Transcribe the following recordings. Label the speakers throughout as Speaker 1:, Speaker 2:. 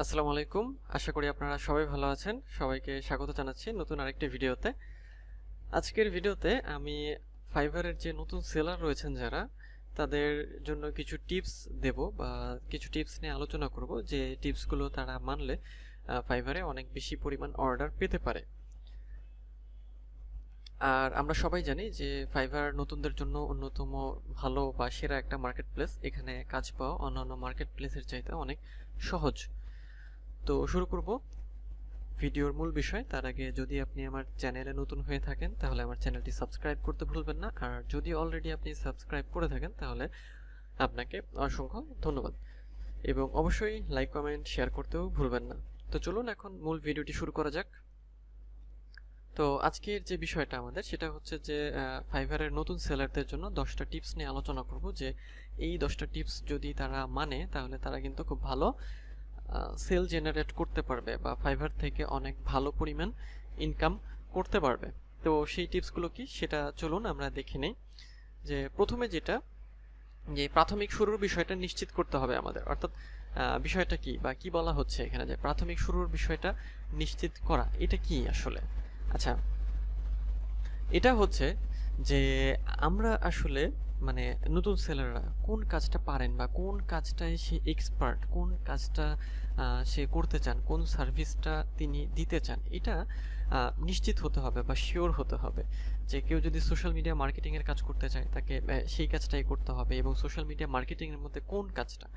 Speaker 1: আসসালামু আলাইকুম। আশা করি আপনারা সবাই ভালো আছেন। সবাইকে স্বাগত জানাচ্ছি নতুন আরেকটি ভিডিওতে। আজকের ভিডিওতে আমি ফাইবারের যে নতুন সেলার রয়েছেন যারা, তাদের জন্য কিছু টিপস দেব বা কিছু টিপস নিয়ে আলোচনা করব, যে টিপসগুলো তারা মানলে ফাইবারে অনেক বেশি পরিমাণ অর্ডার পেতে পারে। আর আমরা সবাই জানি যে ফাইবার নতুনদের জন্য অন্যতম ভালো বা সেরা একটা মার্কেট প্লেস। এখানে কাজ পাওয়া অন্যান্য মার্কেট প্লেসের চাইতে অনেক সহজ। তো শুরু করব ভিডিওর মূল বিষয়। তার আগে যদি আপনি আমার চ্যানেলে নতুন হয়ে থাকেন তাহলে আমার চ্যানেলটি সাবস্ক্রাইব করতে ভুলবেন না, আর যদি অলরেডি আপনি সাবস্ক্রাইব করে থাকেন তাহলে আপনাকে অসংখ্য ধন্যবাদ, এবং অবশ্যই লাইক কমেন্ট শেয়ার করতেও ভুলবেন না। তো চলুন এখন মূল ভিডিওটি শুরু করা যাক। তো আজকের যে বিষয়টা আমাদের, সেটা হচ্ছে যে ফাইবারের নতুন সেলারদের জন্য 10টা টিপস নিয়ে আলোচনা করব, যে এই 10টা টিপস যদি তারা মানে তাহলে তারা কিন্তু খুব ভালো সেল জেনারেট করতে পারবে বা ফাইবার থেকে অনেক ভালো পরিমাণ ইনকাম করতে পারবে। তো সেই টিপসগুলো কি সেটা চলুন আমরা দেখে নেই। যে প্রথমে যেটা, যে প্রাথমিক শুরুর বিষয়টা নিশ্চিত করতে হবে আমাদের, অর্থাৎ বিষয়টা কি বা কি বলা হচ্ছে এখানে, যে প্রাথমিক শুরুর বিষয়টা নিশ্চিত করা, এটা কি আসলে? আচ্ছা, এটা হচ্ছে যে আমরা আসলে মানে নতুন সেলাররা কোন কাজটা পারেন বা কোন কাজটায় সে এক্সপার্ট, কোন কাজটা সে করতে চান, কোন সার্ভিসটা তিনি দিতে চান, এটা নিশ্চিত হতে হবে বা শিওর হতে হবে। যে কেউ যদি সোশ্যাল মিডিয়া মার্কেটিংয়ের কাজ করতে চায় তাকে সেই কাজটাই করতে হবে, এবং সোশ্যাল মিডিয়া মার্কেটিংয়ের মধ্যে কোন কাজটা,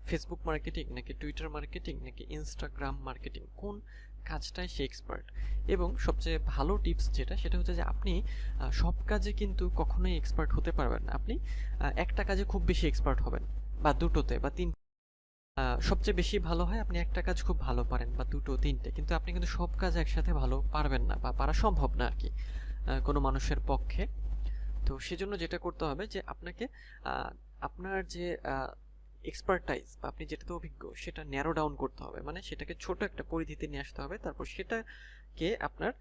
Speaker 1: ফেসবুক মার্কেটিং নাকি টুইটার মার্কেটিং নাকি ইনস্টাগ্রাম মার্কেটিং, কোন কাজটায় সে এক্সপার্ট। এবং সবচেয়ে ভালো টিপস যেটা, সেটা হচ্ছে যে আপনি সব কাজে কিন্তু কখনোই এক্সপার্ট হতে পারবেন না। আপনি একটা কাজে খুব বেশি এক্সপার্ট হবেন, বা দুটোতে বা তিন, সবচেয়ে বেশি ভালো হয় আপনি একটা কাজ খুব ভালো পারেন বা দুটো তিনটে, কিন্তু আপনি কিন্তু সব কাজ একসাথে ভালো পারবেন না বা পারা সম্ভব না আর কি কোনো মানুষের পক্ষে। তো সেজন্য যেটা করতে হবে যে আপনাকে আপনার যে এক্সপার্টাইজ বা আপনি যেটাতে অভিজ্ঞ সেটা ন্যারো ডাউন করতে হবে, মানে সেটাকে ছোট একটা পরিধিতে নিয়ে আসতে হবে। তারপর সেটাকে আপনার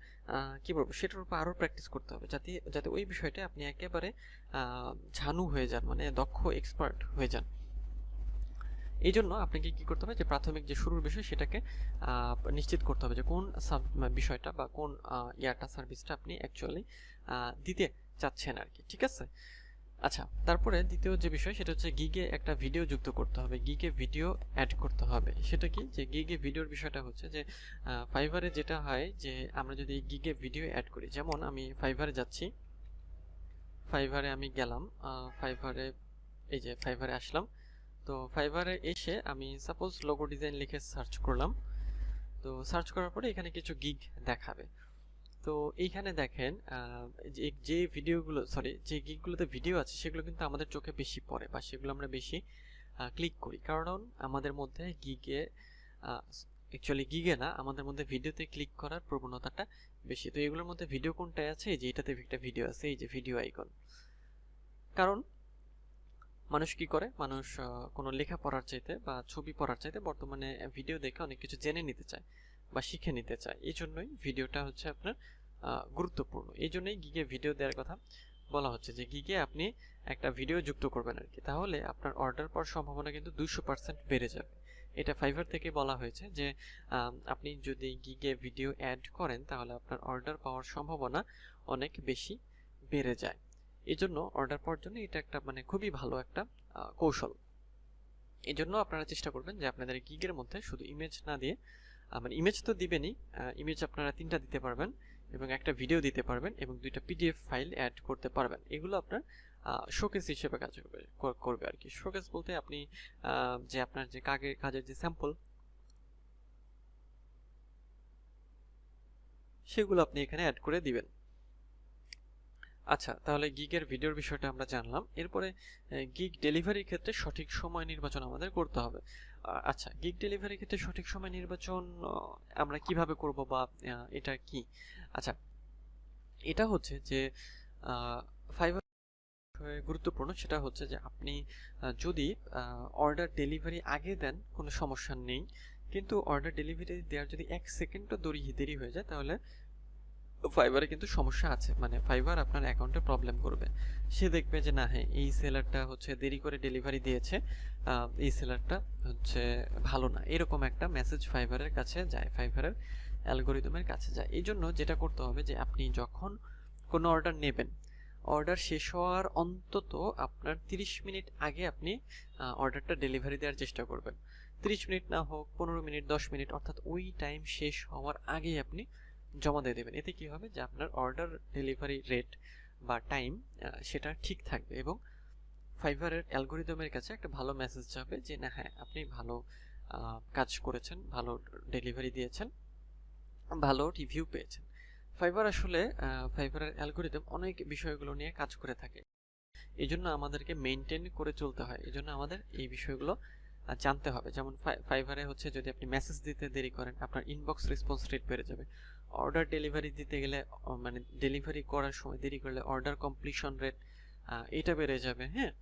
Speaker 1: কি বলবো, সেটার উপর আরও প্র্যাকটিস করতে হবে, যাতে যাতে ওই বিষয়টা আপনি একেবারে ঝানু হয়ে যান, মানে দক্ষ এক্সপার্ট হয়ে যান। এই জন্য আপনাকে কি করতে হবে, যে প্রাথমিক যে শুরুর বিষয় সেটাকে নিশ্চিত করতে হবে, যে কোন বিষয়টা বা কোন ইয়ারটা সার্ভিসটা আপনি অ্যাকচুয়ালি দিতে চাচ্ছেন আর কি। ঠিক আছে? আচ্ছা, তারপরে দ্বিতীয় যে বিষয়, সেটা হচ্ছে গিগে একটা ভিডিও যুক্ত করতে হবে, গিগে ভিডিও অ্যাড করতে হবে। সেটা কি, যে গিগে ভিডিওর বিষয়টা হচ্ছে যে ফাইবারে যেটা হয়, যে আমরা যদি গিগে ভিডিও অ্যাড করি, যেমন আমি ফাইবারে যাচ্ছি, ফাইবারে আমি গেলাম, ফাইবারে, এই যে ফাইবারে আসলাম। তো ফাইবারে এসে আমি সাপোজ লোগো ডিজাইন লিখে সার্চ করলাম। তো সার্চ করার পরে এখানে কিছু গিগ দেখাবে। তো এইখানে দেখেন যে ভিডিওগুলো, সরি, যে গিগগুলোতে ভিডিও আছে সেগুলো কিন্তু আমাদের চোখে বেশি পড়ে বা সেগুলো আমরা বেশি ক্লিক করি, কারণ আমাদের মধ্যে গিগে না, আমাদের মধ্যে ভিডিওতে ক্লিক করার প্রবণতাটা বেশি। তো এগুলোর মধ্যে ভিডিও কোনটায় আছে, যে এটাতে একটা ভিডিও আছে, এই যে ভিডিও আইকন। কারণ মানুষ কি করে, মানুষ কোনো লেখা পড়ার চাইতে বা ছবি পড়ার চাইতে বর্তমানে ভিডিও দেখে অনেক কিছু জেনে নিতে চায় বা শিখে নিতে চায়। এই জন্যই ভিডিওটা হচ্ছে আপনার গুরুত্বপূর্ণ। এই জন্যই গিগে ভিডিও দেওয়ার কথা বলা হচ্ছে, যে গিগে আপনি একটা ভিডিও যুক্ত করবেন আর কি, তাহলে আপনার অর্ডার পাওয়ার সম্ভাবনা কিন্তু 200% বেড়ে যাবে। এটা ফাইবার থেকে বলা হয়েছে, যে আপনি যদি গিগে ভিডিও অ্যাড করেন তাহলে আপনার অর্ডার পাওয়ার সম্ভাবনা অনেক বেশি বেড়ে যায়। এই জন্য অর্ডার পাওয়ার জন্য এটা একটা মানে খুবই ভালো একটা কৌশল। এই জন্য আপনারা চেষ্টা করবেন যে আপনাদের গিগের মধ্যে শুধু ইমেজ না দিয়ে, মানে ইমেজ তো দিবেনই, ইমেজ আপনারা 3টা দিতে পারবেন এবং একটা ভিডিও দিতে পারবেন এবং 2টা পিডিএফ ফাইল অ্যাড করতে পারবেন। এগুলো আপনার শোকেস হিসেবে কাজ করবে আর কি। শোকেস বলতে আপনি যে আপনার যে কাজের যে স্যাম্পল, সেগুলো আপনি এখানে অ্যাড করে দিবেন। আচ্ছা, তাহলে গিগের ভিডিওর বিষয়টা আমরা জানলাম। এরপরে গিগ ডেলিভারির ক্ষেত্রে সঠিক সময় নির্বাচন আমাদের করতে হবে। আচ্ছা, গিগ ডেলিভারির ক্ষেত্রে সঠিক সময় নির্বাচন আমরা কিভাবে করব বা এটা কি? আচ্ছা, এটা হচ্ছে যে ফাইবার গুরুত্বপূর্ণ, সেটা হচ্ছে যে আপনি যদি অর্ডার ডেলিভারি আগে দেন কোনো সমস্যা নেই, কিন্তু অর্ডার ডেলিভারি দেওয়ার যদি 1 সেকেন্ডও দেরি হয়ে যায় তাহলে ফাইবারে কিন্তু সমস্যা আছে, মানে ফাইবার আপনার অ্যাকাউন্টে প্রবলেম করবে। সে দেখবে যে না হ্যাঁ এই সেলারটা হচ্ছে দেরি করে ডেলিভারি দিয়েছে, এই সেলারটা হচ্ছে ভালো না, এরকম একটা মেসেজ ফাইবারের কাছে যায়, ফাইবারের অ্যালগোরিদমের কাছে যায়। এই জন্য যেটা করতে হবে যে আপনি যখন কোনো অর্ডার নেবেন, অর্ডার শেষ হওয়ার অন্তত আপনার 30 মিনিট আগে আপনি অর্ডারটা ডেলিভারি দেওয়ার চেষ্টা করবেন। 30 মিনিট না হোক, 15 মিনিট, 10 মিনিট, অর্থাৎ ওই টাইম শেষ হওয়ার আগেই আপনি জমা দিয়ে দেবেন। এতে কি হবে যে আপনার অর্ডার ডেলিভারি রেট বা টাইম সেটা ঠিক থাকবে এবং ফাইবারের অ্যালগোরিদমের কাছে একটা ভালো মেসেজ যাবে যে না হ্যাঁ আপনি ভালো কাজ করেছেন, ভালো ডেলিভারি দিয়েছেন, ভালো রিভিউ পেয়েছেন। ফাইবার আসলে ফাইবারের অ্যালগোরিদম অনেক বিষয়গুলো নিয়ে কাজ করে থাকে, এই জন্য আমাদেরকে মেনটেন করে চলতে হয়। এই জন্য আমাদের এই বিষয়গুলো জানতে হবে। যেমন ফাইবারে হচ্ছে যদি আপনি মেসেজ দিতে দেরি করেন, আপনার ইনবক্স রেসপন্স রেট বেড়ে যাবে। অর্ডার ডেলিভারি দিতে গেলে মানে ডেলিভারি করার সময় দেরি করলে অর্ডার কমপ্লিশন রেট এটা বেড়ে যাবে। হ্যাঁ,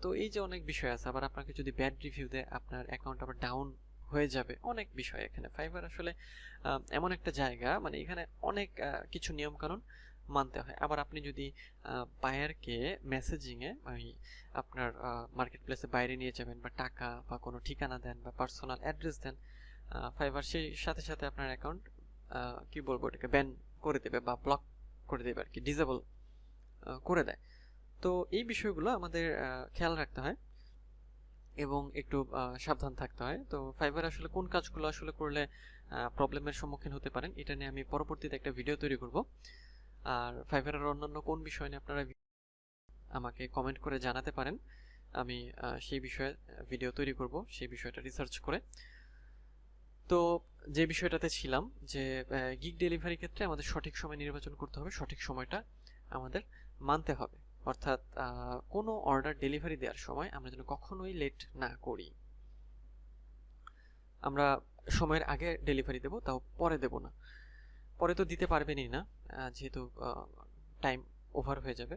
Speaker 1: তো এই যে অনেক বিষয় আছে। আবার আপনাকে যদি ব্যাড রিভিউ দেয়, আপনার অ্যাকাউন্ট আবার ডাউন হয়ে যাবে। অনেক বিষয় এখানে। ফাইবার আসলে এমন একটা জায়গা, মানে এখানে অনেক কিছু নিয়ম কানুন মানতে হয়। আবার আপনি যদি বায়ারকে মেসেজিংয়ে আপনার মার্কেট প্লেসে বাইরে নিয়ে যাবেন বা টাকা বা কোনো ঠিকানা দেন বা পার্সোনাল অ্যাড্রেস দেন, ফাইবার সেই সাথে সাথে আপনার অ্যাকাউন্ট কি বলবো এটাকে ব্যান করে দেবে বা ব্লক করে দেবে আর কি, ডিসেবল করে দেয়। তো এই বিষয়গুলো আমাদের খেয়াল রাখতে হয় এবং একটু সাবধান থাকতে হয়। তো ফাইবার আসলে কোন কাজগুলো আসলে করলে প্রবলেমের সম্মুখীন হতে পারেন, এটা নিয়ে আমি পরবর্তীতে একটা ভিডিও তৈরি করব। আর ফাইবারের অন্যান্য কোন বিষয় নিয়ে আপনারা আমাকে কমেন্ট করে জানাতে পারেন, আমি সেই বিষয়ে ভিডিও তৈরি করব, সেই বিষয়টা রিসার্চ করে। তো যে বিষয়টাতে ছিলাম যে গিগ ডেলিভারি ক্ষেত্রে আমাদের সঠিক সময় নির্বাচন করতে হবে, সঠিক সময়টা আমাদের মানতে হবে। অর্থাৎ কোনো অর্ডার ডেলিভারি দেওয়ার সময় আমরা যেন কখনোই লেট না করি। আমরা সময়ের আগে ডেলিভারি দেব, তাও পরে দেব না। পরে তো দিতে পারবেনই না, যেহেতু টাইম ওভার হয়ে যাবে।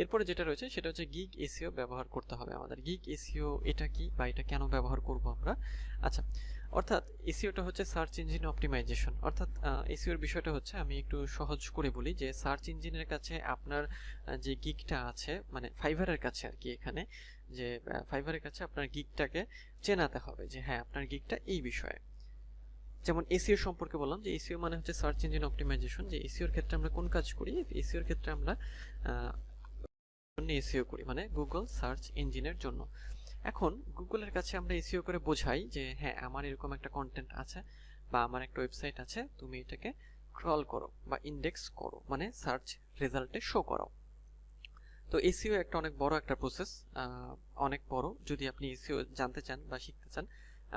Speaker 1: এরপরে যেটা রয়েছে সেটা হচ্ছে গিগ এসইও ব্যবহার করতে হবে আমাদের। গিগ এসইও এটা কি বা এটা কেন ব্যবহার করব আমরা? আচ্ছা, অর্থাৎ এসইওটা হচ্ছে সার্চ ইঞ্জিন অপটিমাইজেশন। অর্থাৎ এসইওর বিষয়টা হচ্ছে, আমি একটু সহজ করে বলি যে সার্চ ইঞ্জিনের কাছে আপনার যে গিগটা আছে, মানে ফাইবারের কাছে আর কি, এখানে যে ফাইবারের কাছে আপনার গিগটাকে চেনাতে হবে যে হ্যাঁ আপনার গিগটা এই বিষয়ে। যেমন এসইও সম্পর্কে বললাম যে এসইও মানে হচ্ছে সার্চ ইঞ্জিন অপটিমাইজেশন। যে এসইওর ক্ষেত্রে আমরা কোন কাজ করি? এসইওর ক্ষেত্রে আমরা এসইও করি, মানে গুগল সার্চ ইঞ্জিনের জন্য। এখন গুগলের কাছে আমরা এসইও করে বোঝাই যে হ্যাঁ আমার এরকম একটা কন্টেন্ট আছে বা আমার একটা ওয়েবসাইট আছে, তুমি এটাকে ক্রল করো বা ইন্ডেক্স করো, মানে সার্চ রেজাল্টে শো করাও। তো এসইও একটা অনেক বড় একটা প্রসেস, অনেক বড়। যদি আপনি এসইও জানতে চান বা শিখতে চান,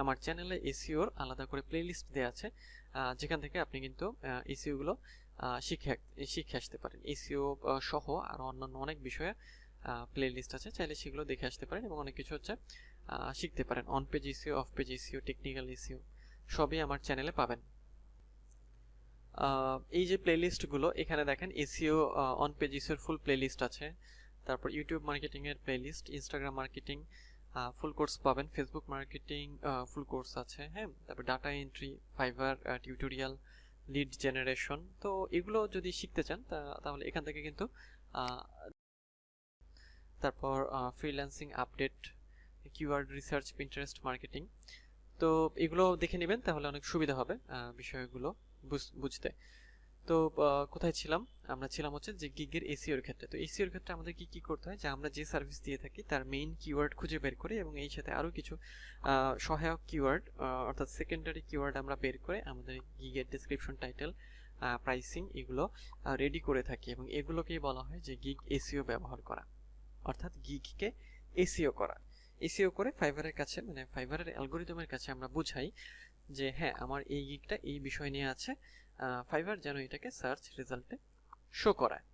Speaker 1: আমার চ্যানেলে এসইওর আলাদা করে প্লেলিস্ট দেওয়া আছে, যেখান থেকে আপনি কিন্তু এসইও গুলো শিখে আসতে পারেন। এসইও সহ আরো অন্যান্য অনেক বিষয়ে প্লেলিস্ট আছে, চাইলে সেগুলো দেখে আসতে পারেন এবং অনেক কিছু হচ্ছে শিখতে পারেন। On page SEO, off page SEO, technical SEO সবই আমার চ্যানেলে পাবেন। এই যে প্লেলিস্টগুলো এখানে দেখেন, এসইও অন পেজ এসইওর ফুল প্লেলিস্ট আছে, তারপর ইউটিউব মার্কেটিং এর playlist, Instagram marketing full course পাবেন, ফেসবুক মার্কেটিং ফুল কোর্স আছে, হ্যাঁ, তারপর data entry, Fiverr tutorial, lead generation. তো এগুলো যদি শিখতে চান তাহলে এখান থেকে কিন্তু তারপর freelancing update, keyword research, Pinterest marketing, তো এগুলো দেখে নেবেন, তাহলে অনেক সুবিধা হবে বিষয়গুলো বুঝতে। তো কোথায় ছিলাম? আমরা ছিলাম হচ্ছে যে গিগের এসইওর ক্ষেত্রে। তো এসইওর ক্ষেত্রে আমাদের কি করতে হয়, যে আমরা যে সার্ভিস দিয়ে থাকি তার মেইন কিওয়ার্ড খুঁজে বের করি এবং এই সাথে আরও কিছু সহায়ক কিওয়ার্ড অর্থাৎ সেকেন্ডারি কিওয়ার্ড আমরা বের করে আমাদের গিগের ডেসক্রিপশন, টাইটেল, প্রাইসিং এগুলো রেডি করে থাকি এবং এগুলোকেই বলা হয় যে গিগ এসইও ব্যবহার করা, অর্থাৎ গিগকে এসইও করা। এসইও করে ফাইবারের কাছে, মানে ফাইবারের অ্যালগোরিদমের কাছে আমরা বুঝাই যে হ্যাঁ আমার এই গিগটা এই বিষয় নিয়ে আছে, ফাইবার যেন এটাকে সার্চ রেজাল্টে শো করায়।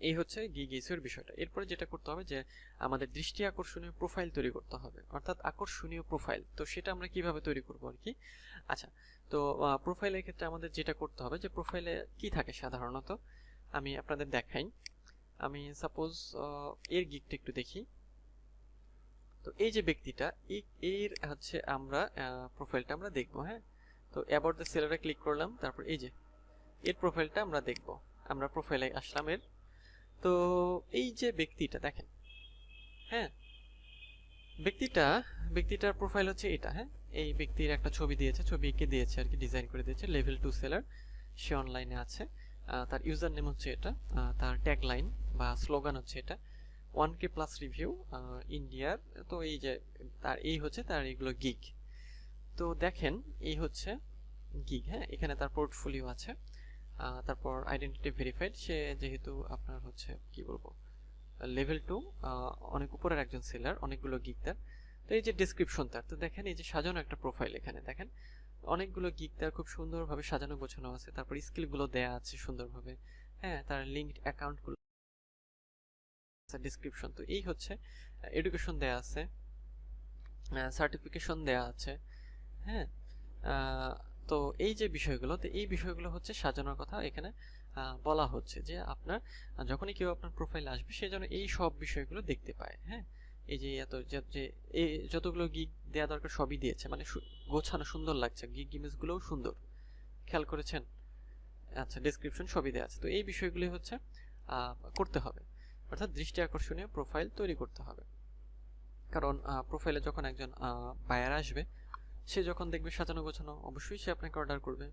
Speaker 1: এই হচ্ছে গিগ এসইওর বিষয়টা। এরপরে যেটা করতে হবে যে আমাদের দৃষ্টি আকর্ষণীয় প্রোফাইল তৈরি করতে হবে, অর্থাৎ আকর্ষণীয় প্রোফাইল। তো সেটা আমরা কিভাবে তৈরি করব আর কি? আচ্ছা, তো প্রোফাইলের ক্ষেত্রে আমাদের যেটা করতে হবে, যে প্রোফাইলে কি থাকে সাধারণত আমি আপনাদের দেখাই। আমি সাপোজ এর গিগটা একটু দেখি। তো এই যে ব্যক্তিটা, এর হচ্ছে আমরা প্রোফাইলটা আমরা দেখবো। হ্যাঁ, তো অ্যাবাউট দ্য সেলারে ক্লিক করলাম, তারপর এই যে এর প্রোফাইলটা আমরা দেখব। আমরা প্রোফাইলে আসলাম এর। তো এই যে ব্যক্তিটা দেখেন, হ্যাঁ, ব্যক্তিটার প্রোফাইল হচ্ছে এটা। হ্যাঁ, এই ব্যক্তির একটা ছবি দিয়েছে, ছবি এঁকে দিয়েছে আর কি, ডিজাইন করে দিয়েছে। লেভেল 2 সেলার, সে অনলাইনে আছে। তার ইউজার নেম হচ্ছে এটা, তার ট্যাগ লাইন বা স্লোগান হচ্ছে এটা, 1K প্লাস রিভিউ ইন্ডিয়ার। তো এই যে তার এই হচ্ছে তার এগুলো গিগ। তো দেখেন এই হচ্ছে গিগ। হ্যাঁ, এখানে তার পোর্টফোলিও আছে। তারপর আইডেন্টিটি ভেরিফাইড, সে যেহেতু আপনার হচ্ছে কি বলবো লেভেল 2 অনেক উপরের একজন সেলার, অনেকগুলো গিগ তার। তো এই যে ডেসক্রিপশন তার, তো দেখেন এই যে সাজানো একটা প্রোফাইল, এখানে দেখেন অনেকগুলো গিগ তার খুব সুন্দরভাবে সাজানো গোছানো আছে। তারপর স্কিলগুলো দেয়া আছে সুন্দরভাবে। হ্যাঁ, তার লিঙ্কড অ্যাকাউন্টগুলো, ডেসক্রিপশন। তো এই হচ্ছে এডুকেশন দেয়া আছে, সার্টিফিকেশন দেয়া আছে। হ্যাঁ, তো এই যে বিষয়গুলো, তো এই বিষয়গুলো হচ্ছে সাজানোর কথা এখানে বলা হচ্ছে, যে আপনার যখনই কেউ আপনার প্রোফাইল আসবে সে যেন এই সব বিষয়গুলো দেখতে পায়। হ্যাঁ, এই যে এত যে এই যতগুলো গিগ দেওয়া দরকার সবই দিয়েছে, মানে গোছানো, সুন্দর লাগছে, গিগ ইমেজগুলোও সুন্দর, খেয়াল করেছেন? আচ্ছা, ডেসক্রিপশন সবই দেওয়া আছে। তো এই বিষয়গুলি হচ্ছে করতে হবে, অর্থাৎ দৃষ্টি আকর্ষণীয় প্রোফাইল তৈরি করতে হবে। কারণ প্রোফাইলে যখন একজন বায়ার আসবে, সে যখন দেখবে সাজানো গোছানো, অবশ্যই সে আপনাকে অর্ডার করবে।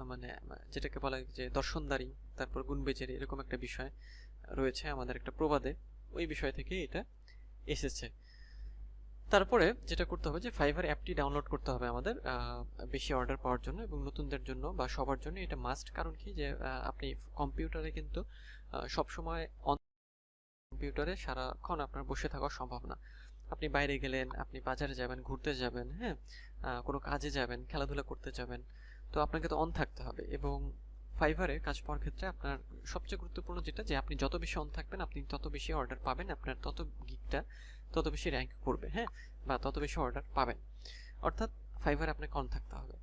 Speaker 1: মানে যেটাকে বলা হয় যে দর্শনদারি, তারপর গুণবেচেরি, এরকম একটা বিষয় রয়েছে আমাদের একটা প্রবাদে, ওই বিষয় থেকে এটা এসেছে। তারপরে যেটা করতে হবে যে ফাইবার অ্যাপটি ডাউনলোড করতে হবে আমাদের বেশি অর্ডার পাওয়ার জন্য, এবং নতুনদের জন্য বা সবার জন্য এটা মাস্ট। কারণ কি, যে আপনি কম্পিউটারে কিন্তু সবসময় কম্পিউটারে সারাক্ষণ আপনার বসে থাকা সম্ভব না। আপনি বাইরে গেলেন, আপনি বাজারে যাবেন, ঘুরতে যাবেন, হ্যাঁ, কোনো কাজে যাবেন, খেলাধুলা করতে যাবেন, তো আপনাকে তো অন থাকতে হবে। এবং ফাইবারে কাজ পাওয়ার ক্ষেত্রে আপনার সবচেয়ে গুরুত্বপূর্ণ যেটা, যে আপনি যত বেশি অন থাকবেন আপনি তত বেশি অর্ডার পাবেন, আপনার তত গিগটা তত বেশি র্যাঙ্ক করবে, হ্যাঁ, বা তত বেশি অর্ডার পাবেন। অর্থাৎ ফাইবারে আপনাকে অন থাকতে হবে।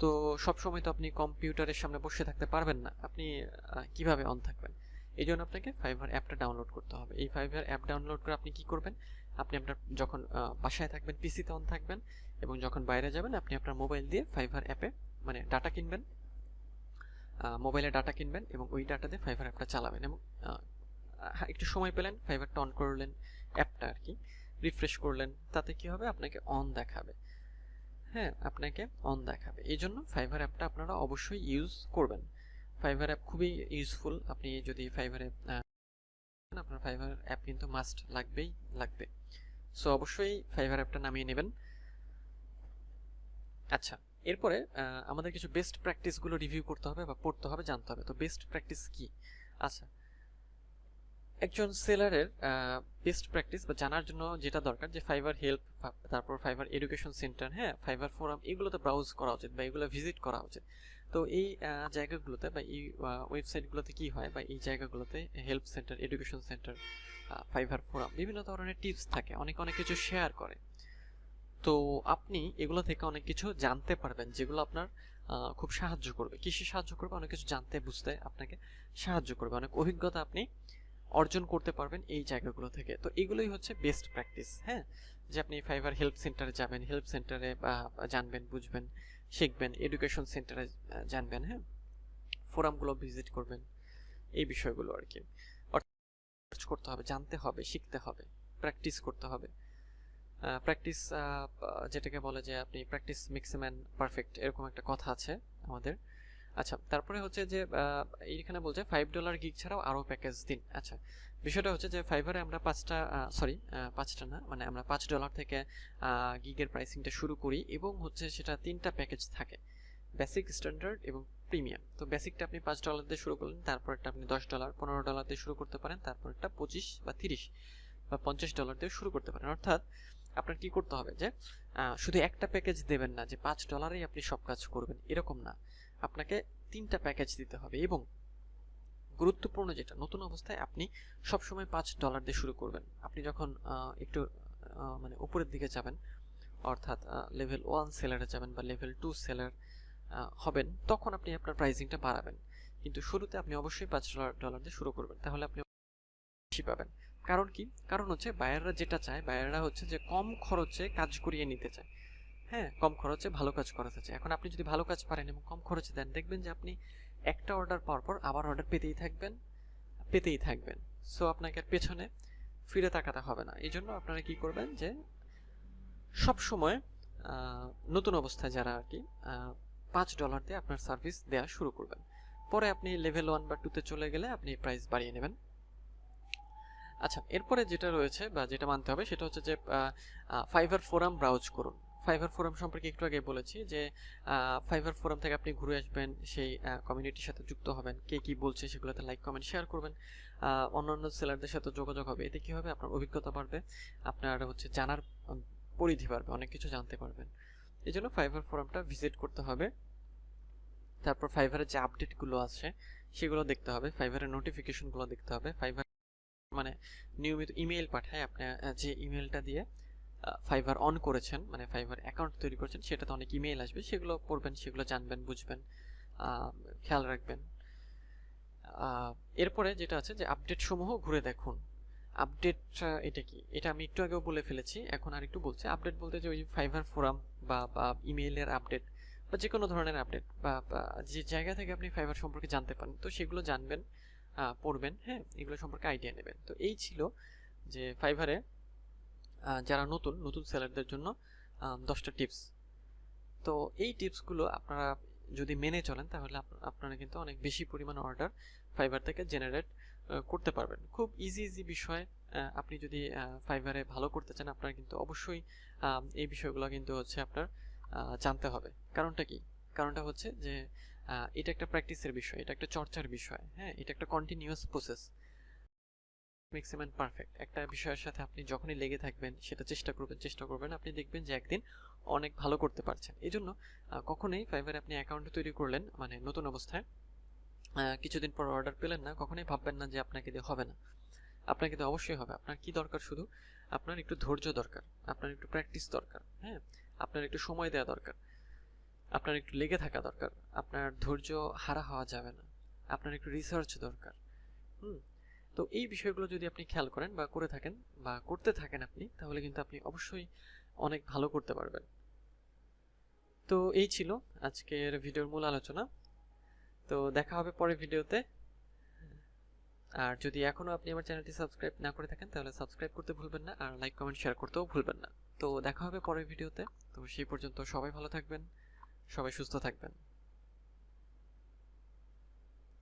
Speaker 1: তো সবসময় তো আপনি কম্পিউটারের সামনে বসে থাকতে পারবেন না, আপনি কিভাবে অন থাকবেন? এই জন্য আপনাকে ফাইবার অ্যাপটা ডাউনলোড করতে হবে। এই ফাইবার অ্যাপ ডাউনলোড করে আপনি কি করবেন, আপনি আপনার যখন বাসায় থাকবেন পিসিতে অন থাকবেন, এবং যখন বাইরে যাবেন আপনি আপনার মোবাইল দিয়ে ফাইবার অ্যাপে মানে ডাটা কিনবেন, মোবাইলে ডাটা কিনবেন, এবং ওই ডাটা দিয়ে ফাইবার অ্যাপটা চালাবেন। এবং একটু সময় পেলেন, ফাইবারটা অন করলেন, অ্যাপটা আর কি রিফ্রেশ করলেন, তাতে কি হবে, আপনাকে অন দেখাবে। হ্যাঁ, আপনাকে অন দেখাবে। এই জন্য ফাইবার অ্যাপটা আপনারা অবশ্যই ইউজ করবেন। ফাইবার অ্যাপ খুবই ইউজফুল। আপনি যদি ফাইবারে আপনার ফাইবার অ্যাপ কিন্তু মাস্ট লাগবেই লাগবে। সো অবশ্যই ফাইবার অ্যাপটা নামিয়ে নেবেন। আচ্ছা, এরপরে আমাদের কিছু বেস্ট প্র্যাকটিসগুলো রিভিউ করতে হবে বা পড়তে হবে, জানতে হবে। তো বেস্ট প্র্যাকটিস কি? আচ্ছা, একজন সেলারের বেস্ট প্র্যাকটিস বা জানার জন্য যেটা দরকার, যে ফাইবার হেল্প, তারপর ফাইবার এডুকেশন সেন্টার, হ্যাঁ, ফাইবার ফোরাম, এগুলোতে ব্রাউজ করা উচিত বা এগুলো ভিজিট করা উচিত। তো এই জায়গাগুলোতে বা এই ওয়েবসাইটগুলোতে কি হয়, বা এই জায়গাগুলোতে help centre, education centre, fibre forum, বিভিন্ন ধরনের টিপস থাকে, অনেক অনেক কিছু শেয়ার করে। তো আপনি এগুলো থেকে অনেক কিছু জানতে পারবেন, যেগুলো আপনার খুব সাহায্য করবে। কিসে সাহায্য করবে? অনেক কিছু জানতে বুঝতে আপনাকে সাহায্য করবে, অনেক অভিজ্ঞতা আপনি অর্জন করতে পারবেন এই জায়গাগুলো থেকে। তো এগুলোই হচ্ছে বেস্ট প্র্যাকটিস। হ্যাঁ, যে আপনি ফাইবার হেল্প সেন্টারে যাবেন, হেল্প সেন্টারে জানবেন, বুঝবেন, শিখবেন, এডুকেশন সেন্টারে জানবেন, হ্যাঁ, ফোরামগুলো ভিজিট করবেন, এই বিষয়গুলো আর কি অর্থাৎ করতে হবে, জানতে হবে, শিখতে হবে, প্র্যাকটিস করতে হবে। প্র্যাকটিস যেটাকে বলে যে আপনি practice makes a man perfect, এরকম একটা কথা আছে আমাদের। আচ্ছা, তারপরে হচ্ছে যে এইখানে বলছে $5 গিগ ছাড়াও আরও প্যাকেজ দিন। আচ্ছা, বিষয়টা হচ্ছে যে ফাইবারে আমরা পাঁচটা না, মানে আমরা $5 থেকে গিগের প্রাইসিংটা শুরু করি, এবং হচ্ছে সেটা 3টা প্যাকেজ থাকে, বেসিক, স্ট্যান্ডার্ড এবং প্রিমিয়াম। তো বেসিকটা আপনি $5 দিয়ে শুরু করলেন, তারপরটা আপনি $10, $15 দিয়ে শুরু করতে পারেন, তারপরটা 25 বা 30 বা $50 দিয়ে শুরু করতে পারেন। অর্থাৎ আপনার কি করতে হবে, যে শুধু একটা প্যাকেজ দেবেন না, যে $5 আপনি সব কাজ করবেন, এরকম না, আপনাকে 3টা প্যাকেজ দিতে হবে। এবং গুরুত্বপূর্ণ যেটা, নতুন অবস্থায় আপনি সবসময় $5 দিয়ে শুরু করবেন। আপনি যখন একটু মানে উপরের দিকে যাবেন, অর্থাৎ লেভেল 1 সেলারে যাবেন বা লেভেল 2 সেলার হবেন, তখন আপনি আপনার প্রাইসিংটা বাড়াবেন। কিন্তু শুরুতে আপনি অবশ্যই $5 দিয়ে শুরু করবেন, তাহলে আপনি বেশি পাবেন। কারণ কি? কারণ হচ্ছে বায়াররা যেটা চায়, বায়াররা হচ্ছে যে কম খরচে কাজ করিয়ে নিতে চায়। হ্যাঁ, কম খরচে ভালো কাজ করা যাচ্ছে। এখন আপনি যদি ভালো কাজ পারেন এবং কম খরচে দেন, দেখবেন যে আপনি একটা অর্ডার পাওয়ার পর আবার অর্ডার পেতেই থাকবেন। সো আপনাকে আর পেছনে ফিরে তাকাতে হবে না। এই জন্য আপনারা কি করবেন যে সব সময় নতুন অবস্থায় যারা আর কি $5 দিয়ে আপনার সার্ভিস দেওয়া শুরু করবেন। পরে আপনি লেভেল 1 বা 2 তে চলে গেলে আপনি প্রাইস বাড়িয়ে নেবেন। আচ্ছা, এরপরে যেটা রয়েছে বা যেটা মানতে হবে সেটা হচ্ছে যে ফাইবার ফোরাম ব্রাউজ করুন। ফাইবার ফোরাম সম্পর্কে একটু আগে বলেছি যে ফাইবার ফোরাম থেকে আপনি ঘুরে আসবেন, সেই কমিউনিটির সাথে যুক্ত হবেন, কে কি বলছে সেগুলোতে লাইক কমেন্ট শেয়ার করবেন, অন্যান্য সেলারদের সাথে যোগাযোগ হবে। এতে কি হবে, আপনার অভিজ্ঞতা বাড়বে, আপনার হচ্ছে জানার পরিধি বাড়বে, অনেক কিছু জানতে পারবেন। এই জন্য ফাইবার ফোরামটা ভিজিট করতে হবে। তারপর ফাইবারের যে আপডেটগুলো আছে সেগুলো দেখতে হবে, ফাইবারের নোটিফিকেশনগুলো দেখতে হবে। ফাইবার মানে নিয়মিত ইমেইল পাঠায়, আপনি যে ইমেলটা দিয়ে ফাইবার অন করেছেন, মানে ফাইবার অ্যাকাউন্ট তৈরি করেছেন, সেটাতে অনেক ইমেইল আসবে, সেগুলো পড়বেন, সেগুলো জানবেন, বুঝবেন, খেয়াল রাখবেন। এরপরে যেটা আছে যে আপডেট সমূহ ঘুরে দেখুন। আপডেট এটা কি, এটা আমি একটু আগেও বলে ফেলেছি, এখন আর একটু বলছি। আপডেট বলতে যে ওই ফাইবার ফোরাম বা ইমেইলের আপডেট বা যে কোনো ধরনের আপডেট বা যে জায়গা থেকে আপনি ফাইবার সম্পর্কে জানতে পারেন, তো সেগুলো জানবেন, পড়বেন, হ্যাঁ, এগুলো সম্পর্কে আইডিয়া নেবেন। তো এই ছিল যে ফাইবারে যারা নতুন সেলারদের জন্য 10টা টিপস। তো এই টিপসগুলো আপনারা যদি মেনে চলেন তাহলে আপনারা কিন্তু অনেক বেশি পরিমাণ অর্ডার ফাইবার থেকে জেনারেট করতে পারবেন। খুব ইজি বিষয়। আপনি যদি ফাইবারে ভালো করতে চান, আপনারা কিন্তু অবশ্যই এই বিষয়গুলো কিন্তু হচ্ছে আপনার জানতে হবে। কারণটা কি? কারণটা হচ্ছে যে এটা একটা প্র্যাকটিসের বিষয়, এটা একটা চর্চার বিষয়, হ্যাঁ, এটা একটা কন্টিনিউয়াস প্রসেস। ম্যাক্সিমাম পারফেক্ট একটা বিষয়ের সাথে আপনি যখনই লেগে থাকবেন, সেটা চেষ্টা করবেন, আপনি দেখবেন যে একদিন অনেক ভালো করতে পারছেন। এই জন্য কখনোই ফাইবারে আপনি অ্যাকাউন্ট তৈরি করলেন, মানে নতুন অবস্থায় কিছুদিন পর অর্ডার পেলেন না, কখনোই ভাববেন না যে আপনাকে দিয়ে হবে না। আপনাকে দিয়ে অবশ্যই হবে। আপনার কি দরকার, শুধু আপনার একটু ধৈর্য দরকার, আপনার একটু প্র্যাকটিস দরকার, হ্যাঁ, আপনার একটু সময় দেওয়া দরকার, আপনার একটু লেগে থাকা দরকার, আপনার ধৈর্য হারা হওয়া যাবে না, আপনার একটু রিসার্চ দরকার। তো এই বিষয়গুলো যদি আপনি খেয়াল করেন বা করে থাকেন বা করতে থাকেন আপনি, তাহলে কিন্তু আপনি অবশ্যই অনেক ভালো করতে পারবেন। তো এই ছিল আজকের ভিডিওর মূল আলোচনা। তো দেখা হবে পরের ভিডিওতে। আর যদি এখনো আপনি আমার চ্যানেলটি সাবস্ক্রাইব না করে থাকেন, তাহলে সাবস্ক্রাইব করতে ভুলবেন না, আর লাইক কমেন্ট শেয়ার করতেও ভুলবেন না। তো দেখা হবে পরের ভিডিওতে। তো সেই পর্যন্ত সবাই ভালো থাকবেন, সবাই সুস্থ থাকবেন।